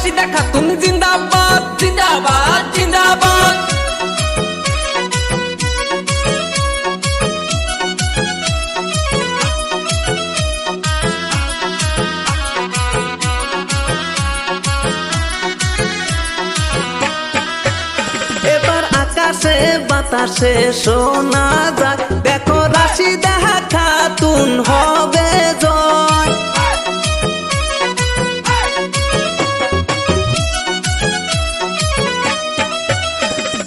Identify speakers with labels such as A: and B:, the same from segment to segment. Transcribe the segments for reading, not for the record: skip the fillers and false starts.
A: রাশিদা খাতুন জিন্দাবাদ জিন্দাবাদ জিন্দাবাদ।
B: এবার আকাশে বাতাসে শোনা যায়, দেখো রাশিদা খাতুন হবে জয়।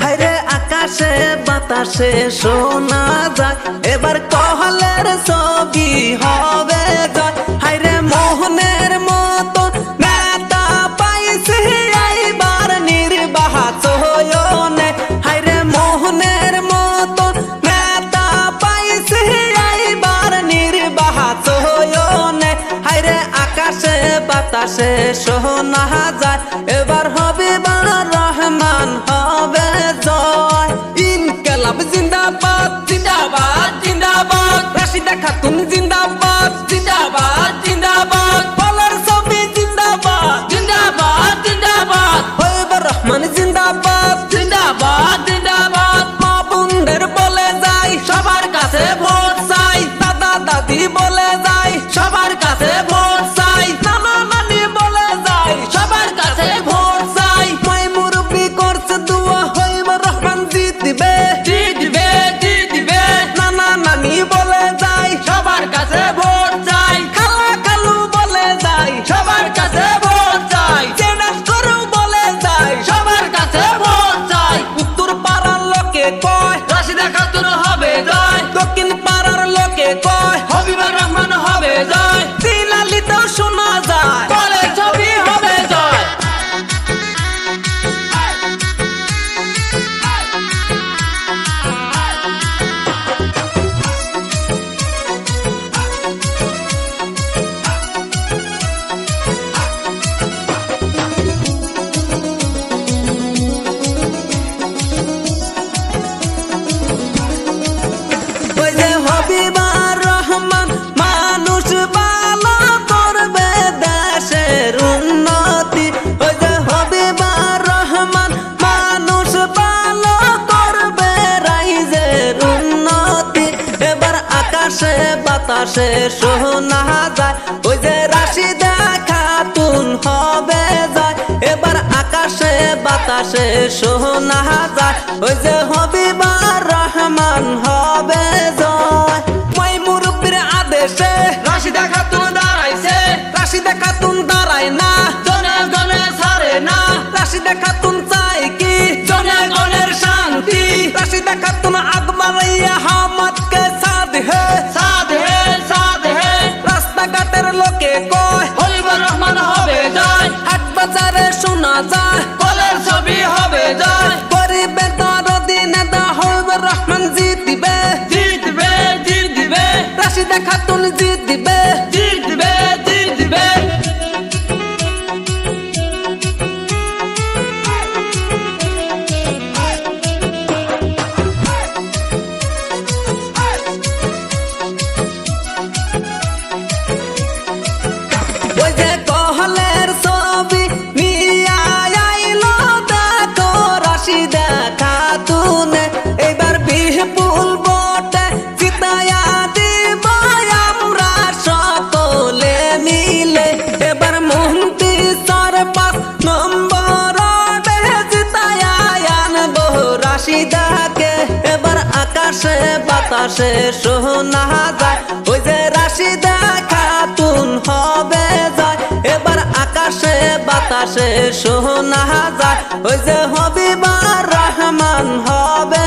B: হায়রে আকাশে বাতাসে শোনা যায়, এবার কহলের ছবি হবে জয়। হায়রে মোহনের মতো নেতা পাইছে এইবার নির্বাচনে। হায়রে মোহনের মতো নেতা পাইছে এইবার নির্বাচনে। হায়রে আকাশে বাতাসে শোনা যায়, এবার হবিবুর রহমান হবে জয়।
A: ইনকালাব জিন্দাবাদ জিন্দাবাদ জিন্দাবাদ। রাশিদা খাতুন জিন্দাবাদ জিন্দাবাদ জিন্দাবাদ। বলার ছবি জিন্দাবাদ জিন্দাবাদ জিন্দাবাদ। হবিবুর রহমান জিন্দাবাদ জিন্দাবাদ জিন্দাবাদ। মা বোনদের বলে যাই সবার কাছে ভোট চাই, দাদা দাদি বলে যাই সবার কাছে ভোট চাই, নানা নানি বলে যাই সবার কাছে ভোট চাই।
B: মাই মুরব্বি করছে দুয়া, হবিবুর রহমান জিতবে
A: জিতবে জিতবে।
B: নানা নানি বলে যাই,
A: সবার কাছে ভোট চাই,
B: খালা খালু বলে যাই,
A: সবার কাছে ভোট চাই,
B: জেনাস করু বলে যাই।
A: সবার কাছে ভোট চাই।
B: উত্তর পাড়ার লোকে কয়
A: রাশিদা খাতুন হবে জয়,
B: দক্ষিণ পাড়ার লোকে কয়
A: হবিবুর রহমান হবে জয়,
B: দিনালিতেও শোনা যায়।
A: বলে ছবি হবে জয়।
B: ওই যে হবিবুর রহমান মানুষ ভালো করবে দেশের উন্নতি। ওই যে হবিবুর রহমান মানুষ ভালো করবে রাইজের উন্নতি। এবার আকাশে বাতাসে শোনা যায়, ওই যে রাশিদা খাতুন হবে যায়। এবার আকাশে বাতাসে শোনা যায়, ওই যে হবিবুর রহমান হবে জয়। মাই মুরব্বির আদেশে
A: রাশিদা খাতুন দাঁড়াইছে,
B: রাশিদা খাতুন দাঁড়ায় না,
A: জনে জনে ছাড়ে না,
B: রাশিদা খাতুন চাই কি
A: জনে জনের শান্তি।
B: রাশিদা খাতুন আগবাড়াইয়া হামাদকে সাধ হে।
A: সাধ হে সাধ হে।
B: রাস্তাঘাটের লোকে কয়
A: হবিবুর রহমান হবে জয়,
B: হাট বাজারে শোনা যায়,
A: বলের ছবি হবে জয়,
B: গরিবের দরদি নেতা হবিবুর রহমান জিতবে
A: জিতবে জিতবে
B: রাশিদা খাতুন জিতবে।
A: জিতবে জিতবে।
B: ওই যে কহলের ছবি নিয়া আইলো দেখো রাশিদা খাতুনে। এবার বিপুল ভোটে জিতায়া দিব আমরা সকলে মিলে। এবার মন্ত্রী 4-5 নম্বর জিতায়া আনবো রাশিদাকে। এবার আকাশে বাতাসে শোনা যায়, ওই যে রাশিদা খাতুন হবে যায়। এবার আকাশে বাতাসে শোনা যায়, ওই যে হবিবুর রহমান হবে